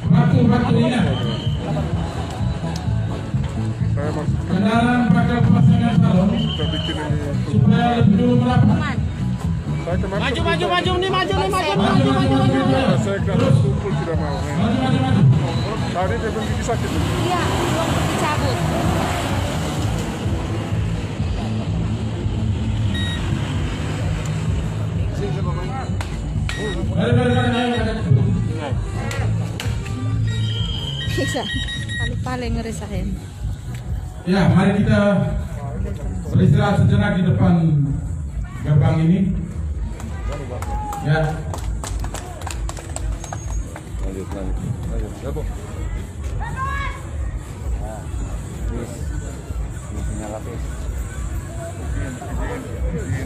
Waktu ingat. Kendaraan bakal pasangan calon supaya lebih dulu merapat. Maju nih, maju. Saya terus kumpul tidak mau. Maju. Tadi dia belum bisa gitu. Iya, belum dicabut. Bisa. Paling ngeresahin. Ya, mari kita beristirahat sejenak di depan gerbang ini. Ya. Lanjut. Ya, Bu.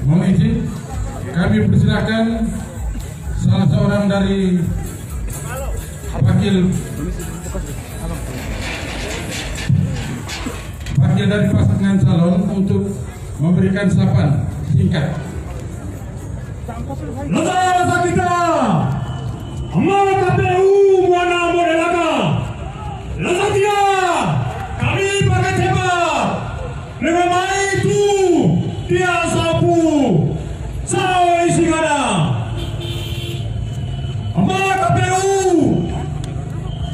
Mohon izin, kami persilakan salah seorang dari wakil dari pasangan calon untuk memberikan sapaan singkat. Rasa kita, amal KPU Muana Modelaka, rasa dia, kami pakai tembak, dengan itu dia sapu, sao isi kada, amal KPU,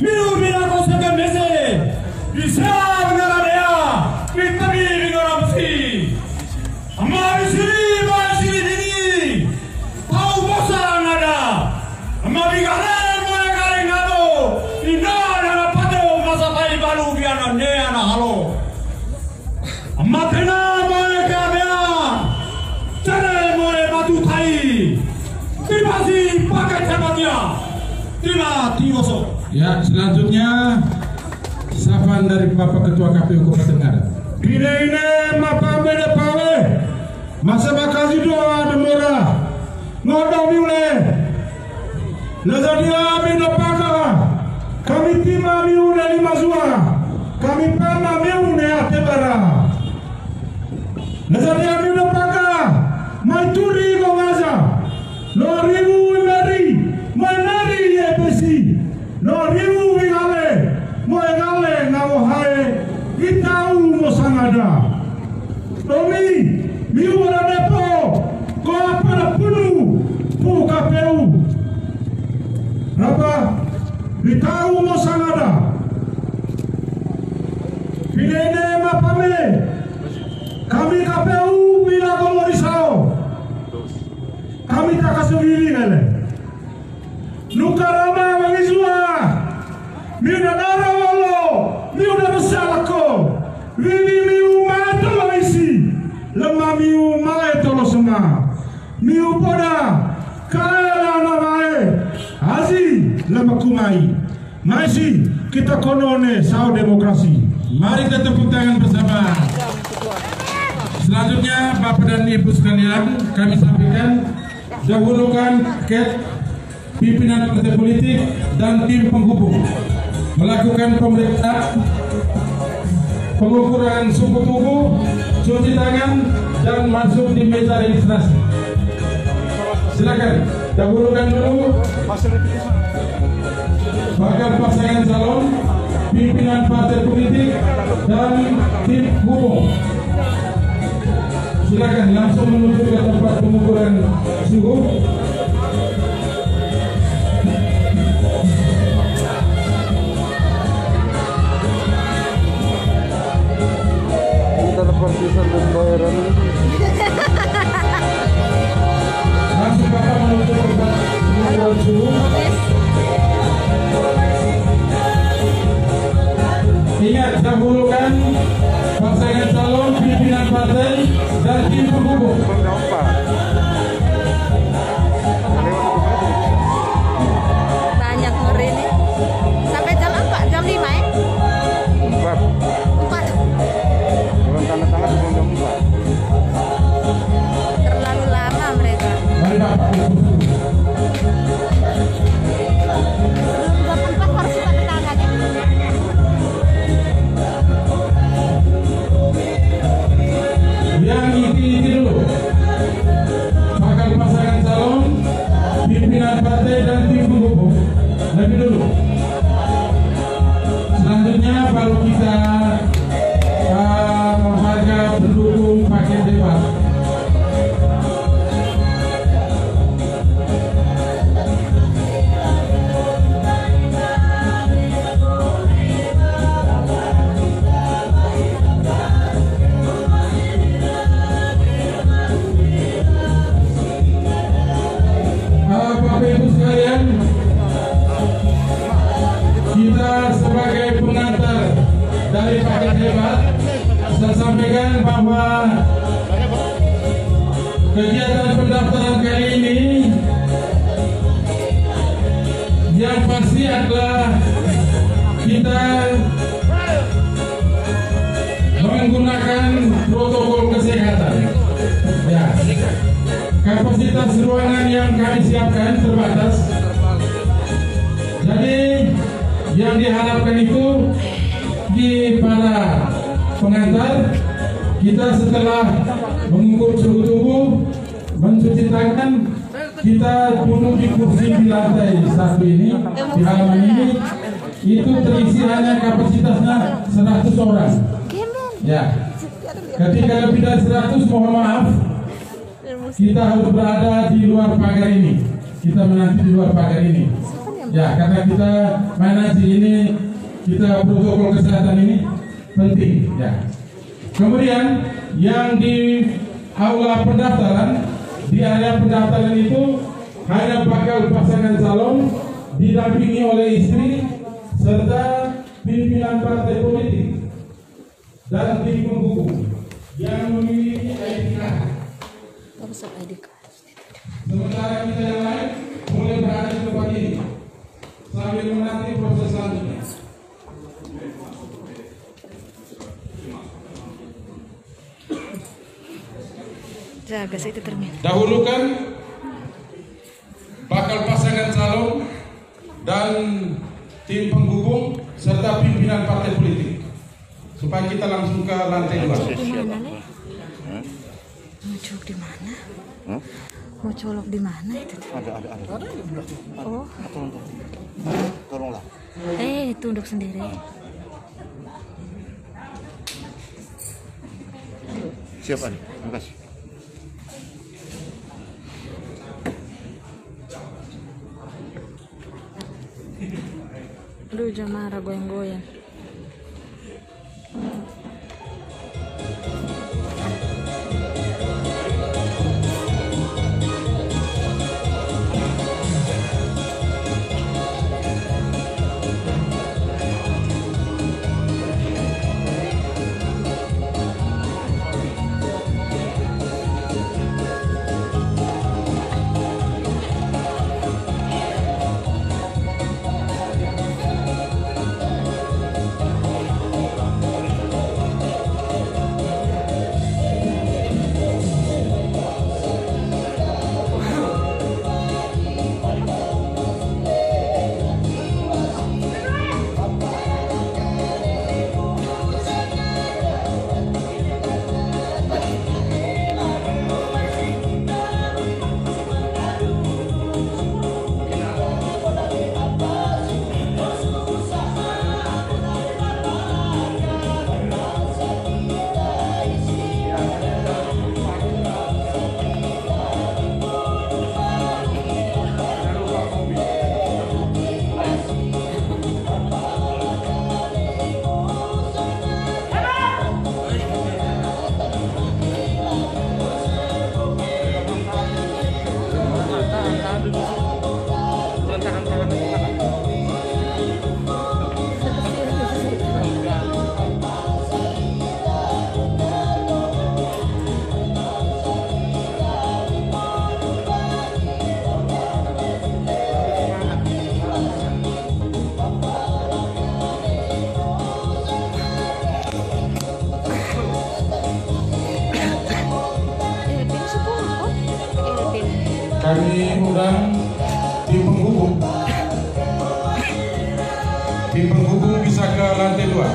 milu kau segan mese, bisa mengalah dia, kita dengan apa sih, amal isi. Matena moe kabea, cere moe batu thai, terima kasih pakai tempatnya, terima kasih. Ya, selanjutnya sapaan dari Bapak Ketua KPU Kabupaten Ngada. Ini mapa beda pawe, masa makasih doa demora, ngodong miule, lazadia beda paka, kami tima miu dari masua, kami pernah miu ne atebara. Nazaria miu paka, mai turi gongaza, no ribu meri, mai nari ebesi, no ribu wingale, mo egale ngao hae, itau mo sangada. Tomi miu ora depo, ko apa punu, pu KPU. Napa? Itau mo sangada. Pinene mapame. Kami KPU bila komorisao, kami tak kasih ngele. Nukarama mangizua, miuda dara walo, miuda besalako, miu mato isi, lemah miu maito lo semua, miu poda, kaya namae, azi lemah kumai, masih kita konone sao demokrasi. Mari kita tepuk tangan bersama. Selanjutnya Bapak dan Ibu sekalian, kami sampaikan dahulukan ket pimpinan partai politik dan tim penghubung melakukan pemeriksaan, pengukuran suhu tubuh, cuci tangan dan masuk di meja registrasi. Silakan dahulukan dulu bakal pasangan calon, pimpinan partai politik dan tim penghubung. Silakan langsung menuju ke tempat pengukuran suhu. Teleportisan dan bayaran. Langsung Bapak menuju ke tempat pengukuran suhu. Ingat, dahulukan pasangan calon, pimpinan partai dan tim penghubung. Banyak ngeri nih. Sampai jam apa? Jam 5 ya? 4. Belum tanda tangan sebelum jam 4. Terlalu lama mereka. Mari Bapak. Jam 4 harus tanda tangan ya. Yang ini dulu. dari paket hebat, saya sampaikan bahwa kegiatan pendaftaran kali ini yang pasti adalah kita menggunakan protokol kesehatan. Ya, kapasitas ruangan yang kami siapkan terbatas. Jadi yang diharapkan itu di para pengantar kita setelah mengukur suhu tubuh, mencuci tangan, kita duduk di kursi di lantai satu ini, di halaman ini, itu terisi hanya kapasitasnya 100 orang. Ya, ketika lebih dari 100, mohon maaf, kita harus berada di luar pagar ini. Kita menanti di luar pagar ini. Ya, karena kita manasi ini, kita protokol kesehatan ini penting. Ya. Kemudian yang di aula pendaftaran, di area pendaftaran itu hanya bakal pasangan calon didampingi oleh istri serta pimpinan partai politik dan tim pendukung yang memiliki ID card. Sementara kita yang lain mulai berada di tempat ini sambil menanti proses selanjutnya. Jaga itu termin. Dahulukan bakal pasangan calon dan tim penghubung serta pimpinan partai politik supaya kita langsung ke lantai 2. Di mana, Le? Mau colok di mana? Mau colok di mana itu? Ada. Oh, Tolonglah. Tunduk sendiri. Siap, Adi. Terima kasih. Aduh, Jamara goyang-goyang. Kami undang tim penghubung. Tim penghubung bisa ke lantai 2.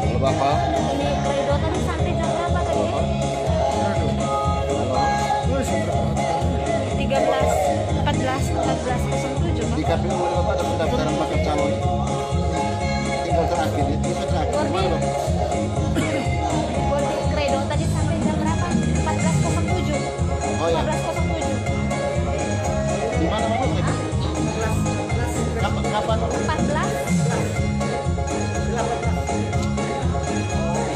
Halo, Bapak. Ini Kredo tadi sampai jam berapa tadi? 14:07. Di KPU Bapak ada pendaftaran bakal calon. Tinggal terakhir itu terakhir. Mana, Bapak? Kredo tadi sampai jam berapa? 14:07. Oh ya. 14:07. Di mana, Bapak? Kapan? 14.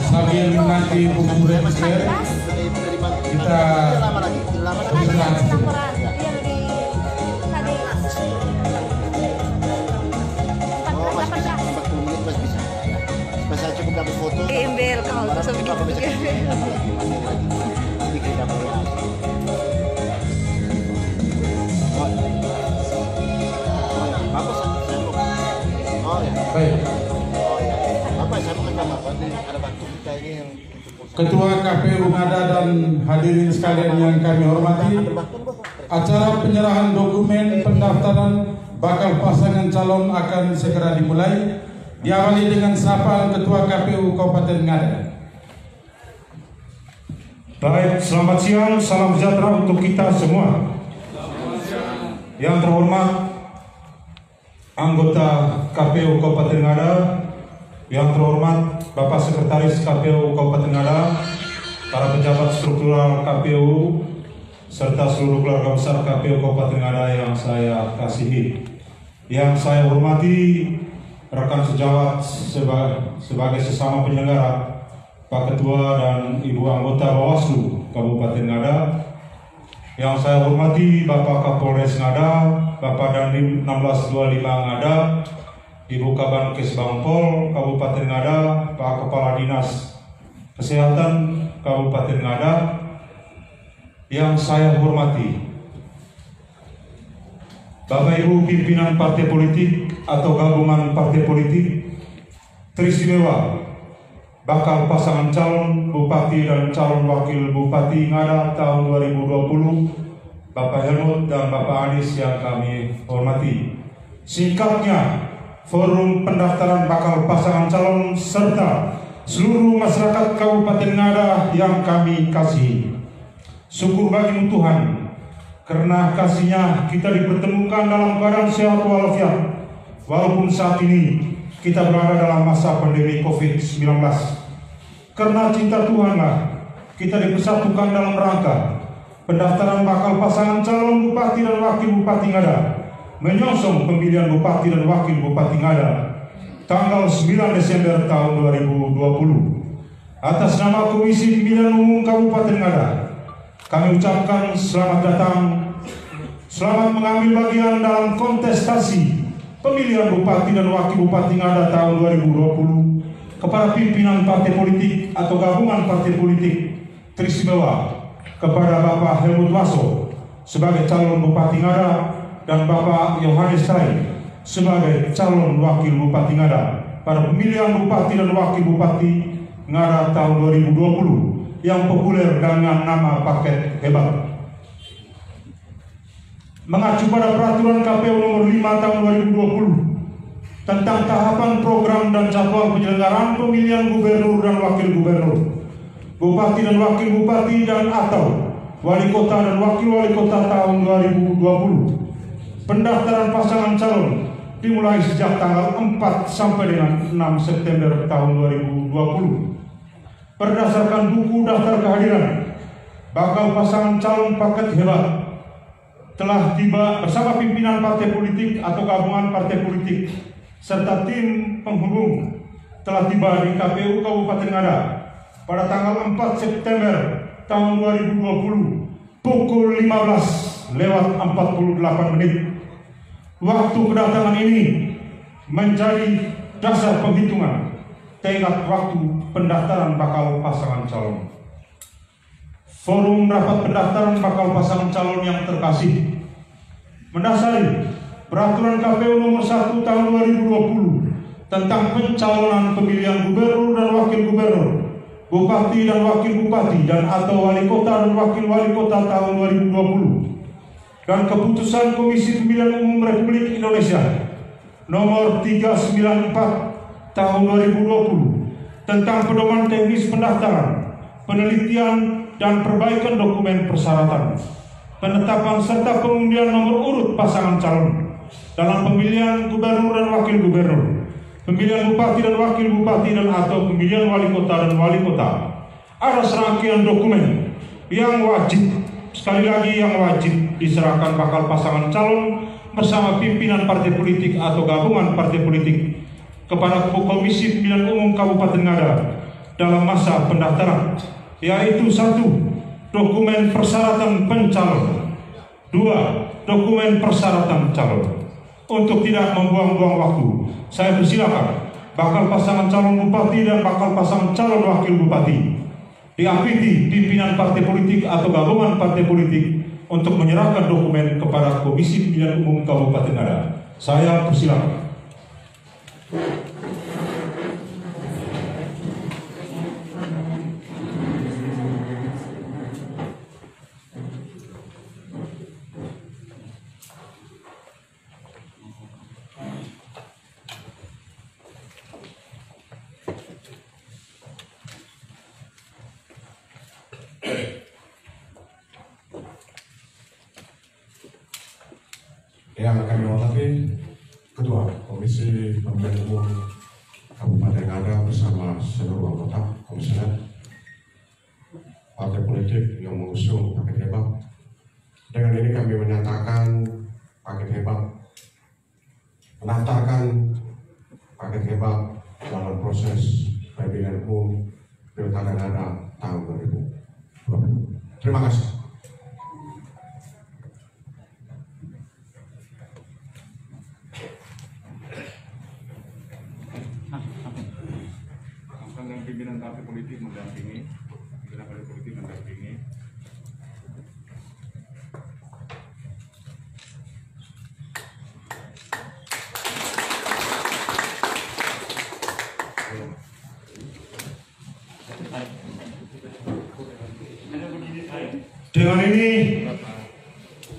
Sambil menanti buku register, 14. kita Lama lagi. Tadi laporan. Iya di tadi. 14:18. 40 menit masih bisa. Ini kita boleh. Bapak saya mau. Oh ya. Baik. Oh ya. Bapak saya mau ke Bapak nih, ada bantu kita ini yang Ketua KPU Ngada dan hadirin sekalian yang kami hormati, acara penyerahan dokumen pendaftaran bakal pasangan calon akan segera dimulai. Diawali dengan sapaan Ketua KPU Kabupaten Ngada. Baik, selamat siang, salam sejahtera untuk kita semua. Yang terhormat anggota KPU Kabupaten Ngada, yang terhormat Bapak Sekretaris KPU Kabupaten Ngada, para pejabat struktural KPU, serta seluruh keluarga besar KPU Kabupaten Ngada yang saya kasihi. Yang saya hormati rekan sejawat sebagai sesama penyelenggara, Pak Ketua dan Ibu anggota Bawaslu Kabupaten Ngada. Yang saya hormati Bapak Kapolres Ngada, Bapak Dandim 1625 Ngada, Ibu Kabankes Bangpol Kabupaten Ngada, Pak Kepala Dinas Kesehatan Kabupaten Ngada. Yang saya hormati Bapak Ibu pimpinan partai politik atau gabungan partai politik, teristimewa bakal pasangan calon Bupati dan calon Wakil Bupati Ngada tahun 2020, Bapak Helmut dan Bapak Anies yang kami hormati. Singkatnya, forum pendaftaran bakal pasangan calon serta seluruh masyarakat Kabupaten Ngada yang kami kasihi. Syukur bagimu Tuhan, karena kasih-Nya kita dipertemukan dalam keadaan sehat walafiat. Walaupun saat ini kita berada dalam masa pandemi COVID-19. Karena cinta Tuhanlah kita dipersatukan dalam rangka pendaftaran bakal pasangan calon Bupati dan Wakil Bupati Ngada menyongsong pemilihan Bupati dan Wakil Bupati Ngada tanggal 9 Desember tahun 2020. Atas nama Komisi Pemilihan Umum Kabupaten Ngada, kami ucapkan selamat datang, selamat mengambil bagian dalam kontestasi pemilihan Bupati dan Wakil Bupati Ngada tahun 2020 kepada pimpinan partai politik atau gabungan partai politik, teristimewa kepada Bapak Helmut Waso sebagai calon Bupati Ngada dan Bapak Yohanes Tai sebagai calon Wakil Bupati Ngada pada pemilihan Bupati dan Wakil Bupati Ngada tahun 2020 yang populer dengan nama paket hebat. Mengacu pada peraturan KPU nomor 5 tahun 2020 tentang tahapan program dan jadwal penyelenggaraan pemilihan gubernur dan wakil gubernur, bupati dan wakil bupati dan atau wali kota dan wakil wali kota tahun 2020. Pendaftaran pasangan calon dimulai sejak tanggal 4 sampai dengan 6 September tahun 2020. Berdasarkan buku daftar kehadiran, bakal pasangan calon paket hebat telah tiba bersama pimpinan partai politik atau gabungan partai politik serta tim penghubung telah tiba di KPU Kabupaten Ngada pada tanggal 4 September tahun 2020 pukul 15:48 menit. Waktu kedatangan ini menjadi dasar penghitungan tenggat waktu pendaftaran bakal pasangan calon. Forum rapat pendaftaran bakal pasangan calon yang terkasih, mendasari Peraturan KPU nomor 1 tahun 2020 tentang pencalonan pemilihan gubernur dan wakil gubernur, bupati dan wakil bupati dan atau wali kota dan wakil wali kota tahun 2020, dan keputusan Komisi Pemilihan Umum Republik Indonesia nomor 394 tahun 2020 tentang pedoman teknis pendaftaran, penelitian dan perbaikan dokumen persyaratan, penetapan serta pengundian nomor urut pasangan calon dalam pemilihan gubernur dan wakil gubernur, pemilihan bupati dan wakil bupati dan atau pemilihan wali kota dan wali kota. Ada serangkaian dokumen yang wajib, sekali lagi yang wajib diserahkan bakal pasangan calon bersama pimpinan partai politik atau gabungan partai politik kepada Komisi Pemilihan Umum Kabupaten Ngada dalam masa pendaftaran, yaitu 1. Dokumen persyaratan pencalon, 2. Dokumen persyaratan calon. Untuk tidak membuang-buang waktu, saya persilakan bakal pasangan calon bupati dan bakal pasangan calon wakil bupati diaktifkan pimpinan partai politik atau gabungan partai politik untuk menyerahkan dokumen kepada Komisi Pemilihan Umum Kabupaten Ngada. Saya persilakan. Yang kami hormati Ketua Komisi Pemilihan Umum Kabupaten Ngada bersama seluruh anggota komisioner partai politik yang mengusung paket hebat. Dengan ini kami menyatakan paket hebat, mendaftarkan paket hebat dalam proses pemilihan umum Pilkada Ngada tahun 2020. Terima kasih. Pimpinan partai politik mendampingi, Dengan ini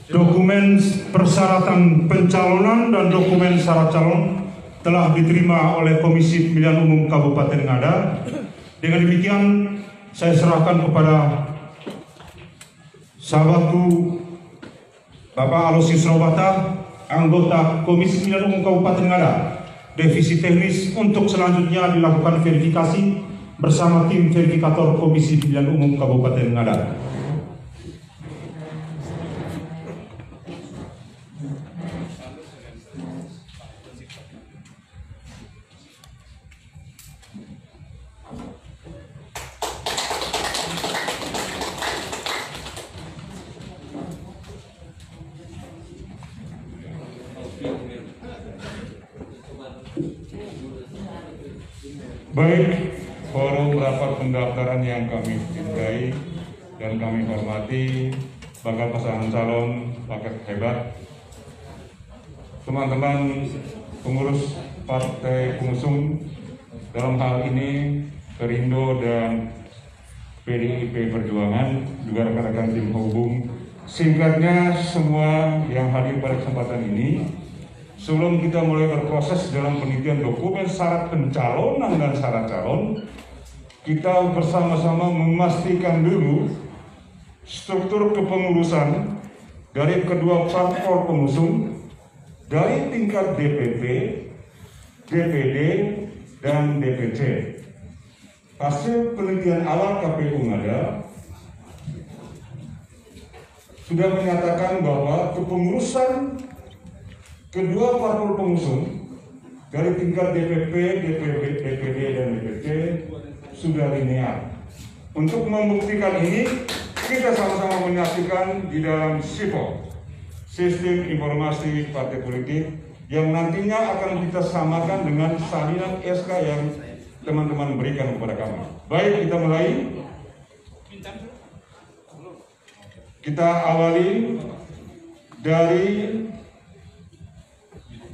dokumen persyaratan pencalonan dan dokumen syarat calon telah diterima oleh Komisi Pemilihan Umum Kabupaten Ngada. Dengan demikian saya serahkan kepada sahabatku Bapak Aloysius Robata, anggota Komisi Pemilihan Umum Kabupaten Ngada, divisi teknis untuk selanjutnya dilakukan verifikasi bersama tim verifikator Komisi Pemilihan Umum Kabupaten Ngada. Baik, forum rapat pendaftaran yang kami cintai dan kami hormati, bakal pasangan calon paket hebat, teman-teman pengurus partai pengusung, dalam hal ini Perindo dan PDIP Perjuangan, juga rekan-rekan tim hubung, singkatnya semua yang hadir pada kesempatan ini. Sebelum kita mulai berproses dalam penelitian dokumen syarat pencalonan dan syarat calon, kita bersama-sama memastikan dulu struktur kepengurusan dari kedua parpol pengusung, dari tingkat DPP, DPD, dan DPC. Hasil penelitian awal KPU Ngada sudah menyatakan bahwa kepengurusan kedua parpol pengusung dari tingkat DPP, DPD, dan DPC sudah linear. Untuk membuktikan ini, kita sama-sama menyaksikan di dalam SIPO, Sistem Informasi Partai Politik, yang nantinya akan kita samakan dengan salinan SK yang teman-teman berikan kepada kami. Baik, kita mulai. Kita awali dari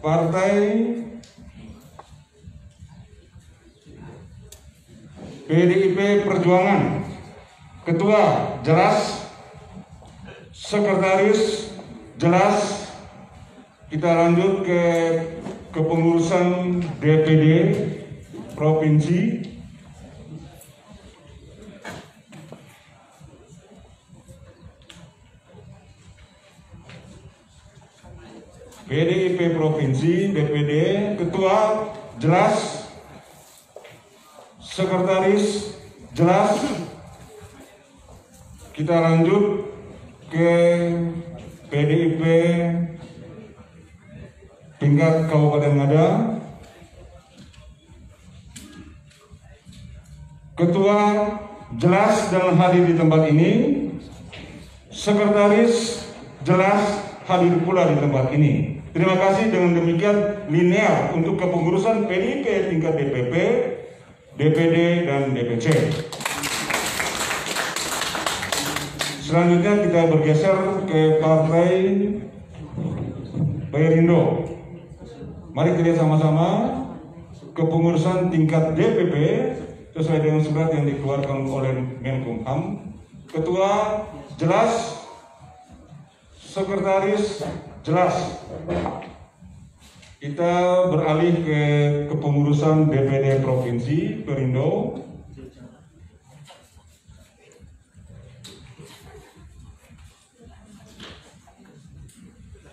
Partai PDIP Perjuangan. Ketua jelas, sekretaris jelas. Kita lanjut ke kepengurusan DPD provinsi. PDIP Provinsi, DPD, Ketua jelas, Sekretaris jelas. Kita lanjut ke PDIP tingkat Kabupaten Ngada. Ketua jelas dan hadir di tempat ini. Sekretaris jelas hadir pula di tempat ini. Terima kasih. Dengan demikian linear untuk kepengurusan PDIP tingkat DPP, DPD, dan DPC. Selanjutnya kita bergeser ke Partai Perindo. Mari kita lihat sama-sama kepengurusan tingkat DPP sesuai dengan surat yang dikeluarkan oleh Menkumham. Ketua jelas, sekretaris jelas. Kita beralih ke kepengurusan DPD Provinsi Perindo.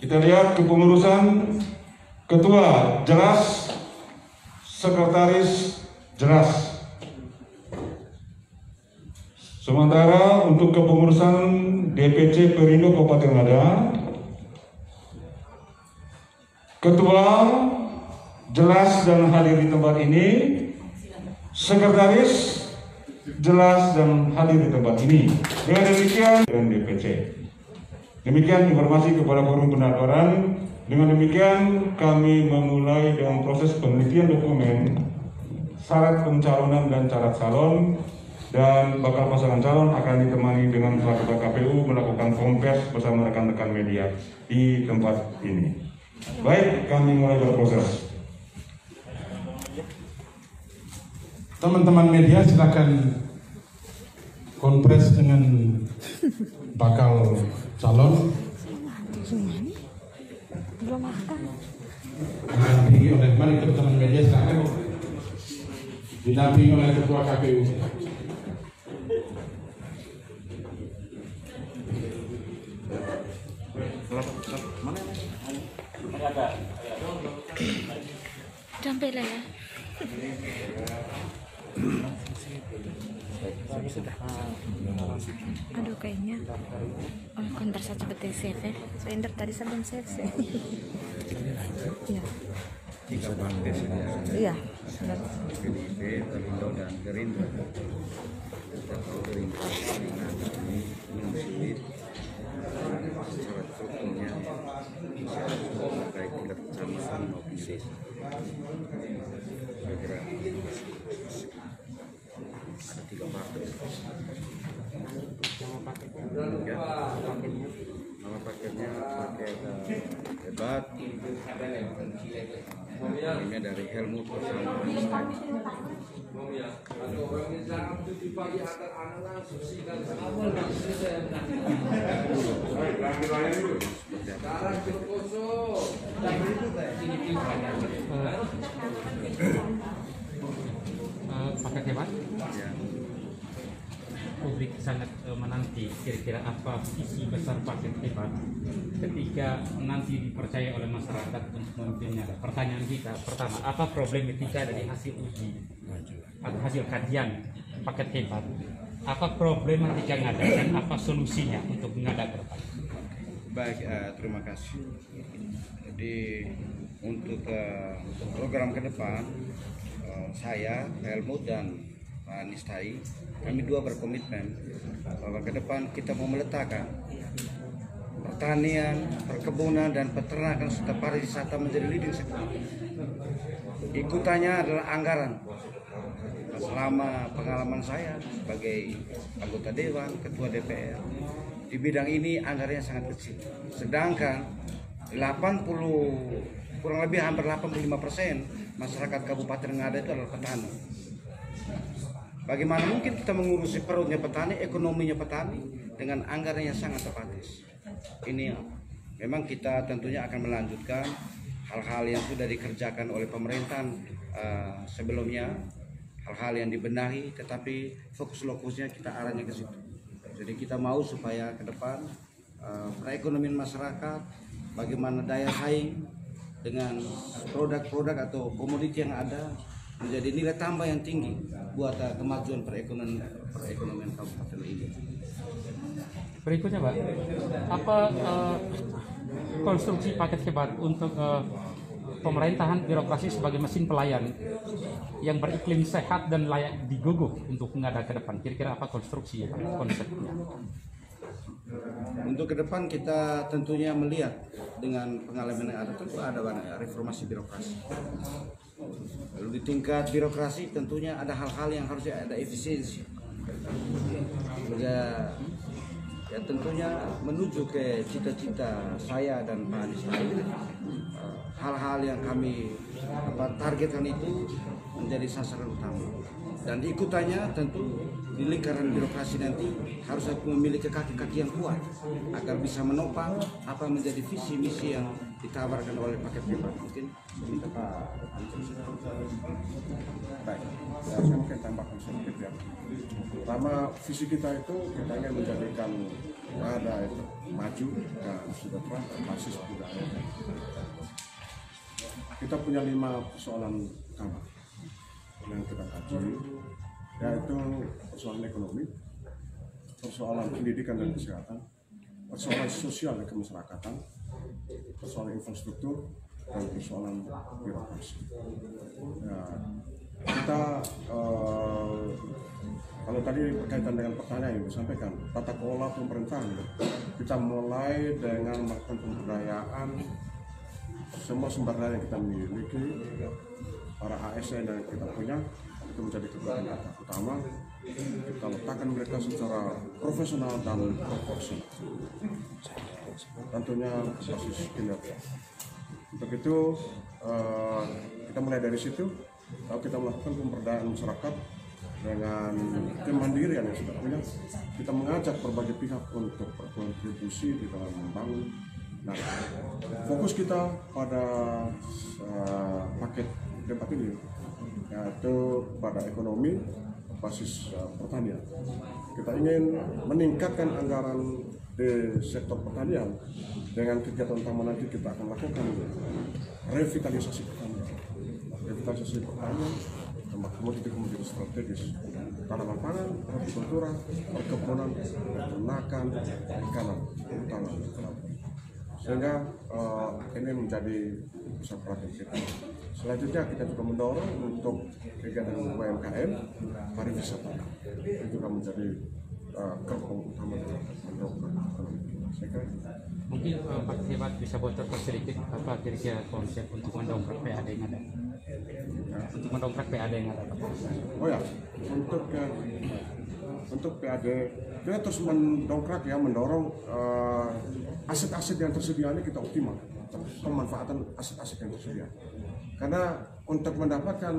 Kita lihat kepengurusan ketua jelas, sekretaris jelas. Sementara untuk kepengurusan DPC Perindo Kabupaten Ngada, ketua jelas dan hadir di tempat ini, sekretaris jelas dan hadir di tempat ini. Dengan demikian dan DPC. Demikian informasi kepada forum pendaftaran. Dengan demikian kami memulai dengan proses penelitian dokumen, syarat pencalonan dan syarat calon, dan bakal pasangan calon akan ditemani dengan ketua KPU melakukan konvers bersama rekan-rekan media di tempat ini. Baik, kami mulai berproses. Teman-teman media silakan konvers dengan bakal calon. Belum makan. Didampingi oleh mari teman-teman media silakan didampingi oleh ketua KPU. Sampai lah ya. Aduh kayaknya konter saja betul save ya. Soalnya tadi sebelum save sih. Iya. Iya. PDIP, Perindo dan Gerindra. Gerindra ini sulit. Secara strukturnya baik tingkat kecamatan maupun desa. Saya kira ada 3 partai. Nama paketnya paket debat. Ini dari Helmut bersama paket hebat. Publik sangat menanti kira-kira apa visi besar paket hebat ketika nanti dipercaya oleh masyarakat untuk memimpinnya. Pertanyaan kita pertama, apa problematika dari hasil uji atau hasil kajian paket hebat? Apa problematika yang ada dan apa solusinya untuk menghadapi ke depan? Baik, terima kasih. Jadi untuk program ke depan, saya, Helmut dan Pak Nistai, kami dua berkomitmen bahwa ke depan kita mau meletakkan pertanian, perkebunan, dan peternakan serta pariwisata menjadi leading sector. Ikutannya adalah anggaran. Selama pengalaman saya sebagai anggota Dewan, Ketua DPR, di bidang ini anggarannya sangat kecil. Sedangkan 80, kurang lebih hampir 85% masyarakat Kabupaten Ngada itu adalah petani. Bagaimana mungkin kita mengurusi perutnya petani, ekonominya petani dengan anggaran yang sangat terbatas? Ini memang kita tentunya akan melanjutkan hal-hal yang sudah dikerjakan oleh pemerintahan sebelumnya, hal-hal yang dibenahi, tetapi fokusnya kita arahnya ke situ. Jadi kita mau supaya ke depan perekonomian masyarakat, bagaimana daya saing dengan produk-produk atau komoditi yang ada menjadi nilai tambah yang tinggi buat kemajuan perekonomian kabupaten ini. Berikutnya, Pak, apa konstruksi paket hebat untuk pemerintahan birokrasi sebagai mesin pelayan yang beriklim sehat dan layak digogoh untuk menghadapi ke depan? Kira-kira apa konstruksinya, Pak, konsepnya? Untuk ke depan kita tentunya melihat dengan pengalaman yang ada, tentu ada reformasi birokrasi. Lalu di tingkat birokrasi tentunya ada hal-hal yang harus ada efisiensi. ya tentunya menuju ke cita-cita saya dan Pak Anies tadi, hal-hal yang kami targetkan itu menjadi sasaran utama. Dan ikutannya tentu di lingkaran birokrasi nanti harus memiliki kaki-kaki yang kuat agar bisa menopang apa menjadi visi misi yang ditawarkan oleh paket hebat. Mungkin minta Pak Anies. Baik, saya mungkin tambahkan sedikit ya. Pertama, visi kita itu kita ingin menjadikan ada itu maju dan sejahtera berbasis budaya. Kita punya 5 persoalan utama yang kita kaji, yaitu persoalan ekonomi, persoalan pendidikan dan kesehatan, persoalan sosial dan kemasyarakatan, persoalan infrastruktur, dan persoalan birokrasi. Ya, kita kalau tadi berkaitan dengan pertanyaan yang disampaikan, tata kelola pemerintahan, kita mulai dengan melakukan pemberdayaan semua sumber daya yang kita miliki, para ASN yang kita punya, itu menjadi kebutuhan kita utama. Kita letakkan mereka secara profesional dan proporsional, tentunya basis kinerja. Untuk itu kita mulai dari situ, lalu kita melakukan pemberdayaan masyarakat dengan kemandirian yang sudah punya. Kita mengajak berbagai pihak untuk berkontribusi di dalam membangun. Nah, fokus kita pada paket debat ini yaitu pada ekonomi basis pertanian. Kita ingin meningkatkan anggaran di sektor pertanian dengan kegiatan utama nanti kita akan lakukan revitalisasi pertanian. Revitalisasi pertanian, tambah komoditi-komoditi strategis, tanaman pangan, hortikultura, perkebunan, peternakan, perikanan, utama, sehingga ini menjadi pusat perhatian kita. Selanjutnya kita juga mendorong untuk kegiatan UMKM, pariwisata, itu juga menjadi gerbong utama mendorong ekonomi. Mungkin Pak Hebat bisa bocor sedikit apa kira-kira konsep untuk mendongkrak PAD yang ada? Untuk mendongkrak PAD yang ada. Oh ya, untuk PAD kita terus mendongkrak ya, mendorong aset-aset yang tersedia ini kita optimal, pemanfaatan aset-aset yang tersedia. Karena untuk mendapatkan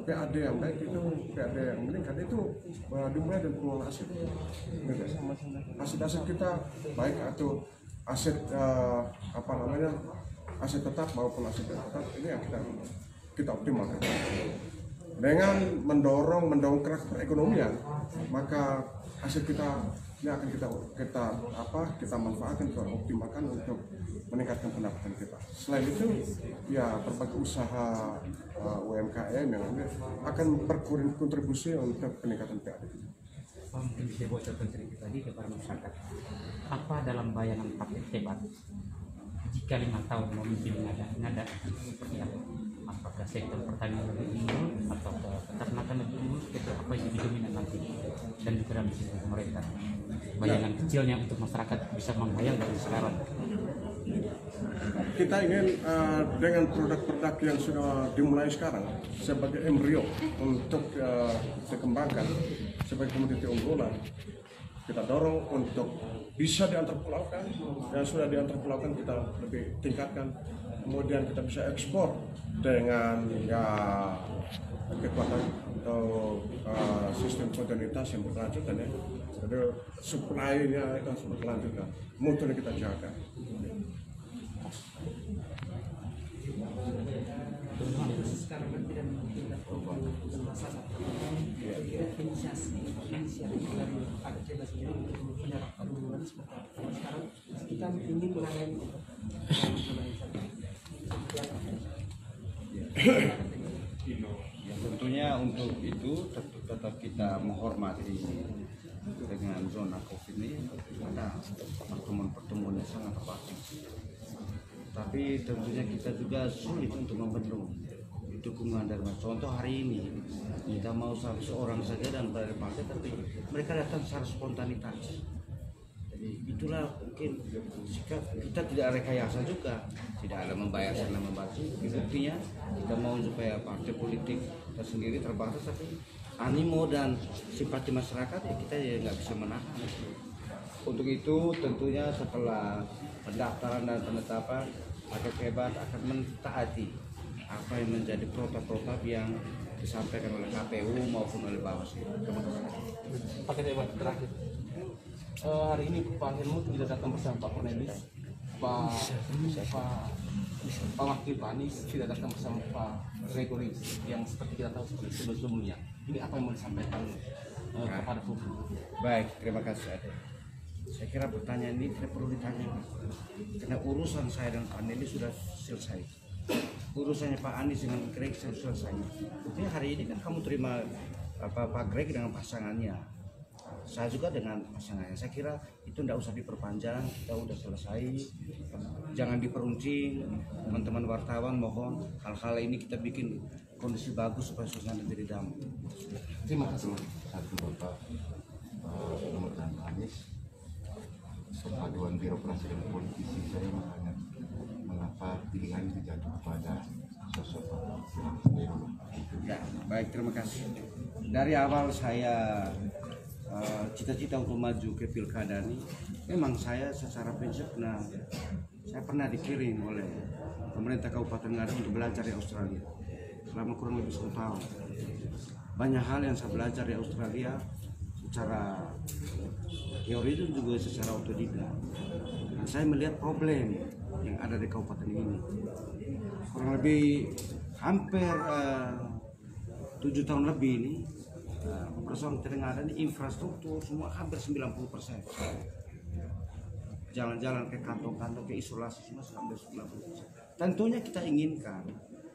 PAD yang baik itu, PAD yang meningkat itu dimulai dari pengelolaan aset. Aset-aset kita baik atau aset aset tetap maupun aset tidak tetap, ini yang kita optimalkan. Dengan mendongkrak perekonomian, maka aset kita ini akan kita manfaatkan, kita optimalkan untuk meningkatkan pendapatan kita. Selain itu, ya berbagai usaha UMKM yang akan berkontribusi untuk peningkatan PAD. Mungkin bisa bocorkan sedikit lagi kepada masyarakat. Apa dalam bayangan paket hebat jika 5 tahun memimpin ngada seperti apa? Apakah sektor pertanian lebih unggul atau peternakan lebih unggul? Itu apa yang lebih dominan nanti dan juga dalam sisi pemerintah? Bayangan kecilnya untuk masyarakat bisa membayang dari sekarang. Kita ingin dengan produk-produk yang sudah dimulai sekarang sebagai embrio untuk dikembangkan sebagai komoditi unggulan, kita dorong untuk bisa diantarpulaukan, yang sudah diantarpulaukan kita lebih tingkatkan, kemudian kita bisa ekspor dengan kekuatan atau sistem kontinuitas yang berkelanjutan ya. Jadi supply-nya itu harus berkelanjutan, mutunya kita jaga. Sekarang kan tidak memungkinkan masalah inisiasi dari paket hebat sendiri untuk menyerahkan hubungan seperti apa. Sekarang kita ingin menangani ya, tentunya untuk itu tetap kita menghormati dengan zona COVID ini ada pertemuan-pertemuan yang sangat terbatas. Tapi tentunya kita juga sulit untuk membendung dukungan dari contoh hari ini kita mau seorang saja dan dari partai, tapi mereka datang secara spontanitas. Jadi itulah mungkin sikap kita, tidak rekayasa juga, tidak ada membayar sana membantu. Buktinya kita mau supaya partai politik tersendiri terbatas, tapi animo dan simpati masyarakat ya kita ya nggak bisa menahan. Untuk itu tentunya setelah pendaftaran dan penetapan, paket hebat akan mentaati apa yang menjadi protap-protap yang disampaikan oleh KPU maupun oleh Bawaslu. Terima kasih. Paket hebat terakhir. Hari ini Pak Helmut tidak datang bersama Pak Cornelis, Pak Wakil Pak Anies tidak datang bersama Pak Gregory yang seperti kita tahu seperti sebelumnya. Ini apa yang mau disampaikan kepada publik? Baik, terima kasih. Saya kira pertanyaan ini tidak perlu ditanyakan karena urusan saya dan Pak Anies sudah selesai. Urusannya Pak Anies dengan Greg sudah selesai. Jadi hari ini kan kamu terima Pak Greg dengan pasangannya, saya juga dengan pasangannya. Saya kira itu tidak usah diperpanjang, kita sudah selesai. Jangan diperuncing, teman-teman wartawan, mohon hal-hal ini kita bikin kondisi bagus supaya suasana jadi damai. Terima kasih. Satu Bapak nomor dan Anies, perpaduan birokrasi dan politisi, saya makanya mengapa pilihan itu jatuh kepada sosok Bapak Sendiri. Ya, baik, terima kasih. Dari awal saya cita-cita untuk maju ke pilkada ini, memang saya secara prinsip saya pernah dikirim oleh pemerintah Kabupaten Ngada untuk belajar di Australia selama kurang lebih 1 tahun. Banyak hal yang saya belajar di Australia secara teori itu juga secara otodidak. Dan saya melihat problem yang ada di kabupaten ini. Kurang lebih hampir 7 tahun lebih ini persoalan Ngada ini infrastruktur semua hampir 90%. Jalan-jalan ke kantong-kantong, ke isolasi semua hampir 90%. Tentunya kita inginkan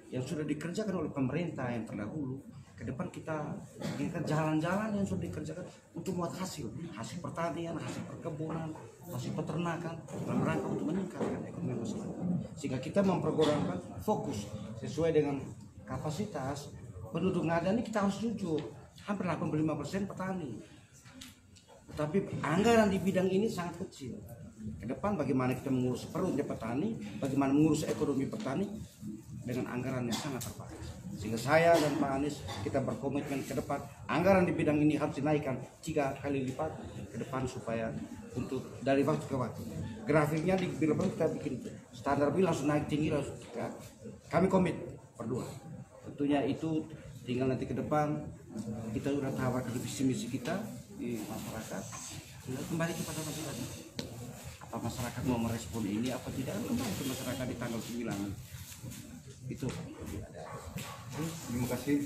yang sudah dikerjakan oleh pemerintah yang terdahulu, ke depan kita inginkan jalan-jalan yang sudah dikerjakan untuk membuat hasil pertanian, hasil perkebunan, hasil peternakan dalam rangka untuk meningkatkan ekonomi masyarakat. Sehingga kita memprogramkan fokus sesuai dengan kapasitas penduduk Ngada ini. Kita harus jujur, hampir 85% petani. Tetapi anggaran di bidang ini sangat kecil. Ke depan bagaimana kita mengurus perutnya petani, bagaimana mengurus ekonomi petani dengan anggaran yang sangat terbatas. Sehingga saya dan Pak Anies kita berkomitmen ke depan anggaran di bidang ini harus dinaikkan 3 kali lipat ke depan supaya untuk dari waktu ke waktu. Grafiknya di bila kita bikin standar bila langsung naik tinggi langsung kami komit berdua. Tentunya itu tinggal nanti ke depan kita sudah tawarkan visi misi kita di masyarakat. Kembali kepada masyarakat. Apa masyarakat mau merespon ini apa tidak, kembali ke masyarakat di tanggal 9. Itu. Terima kasih.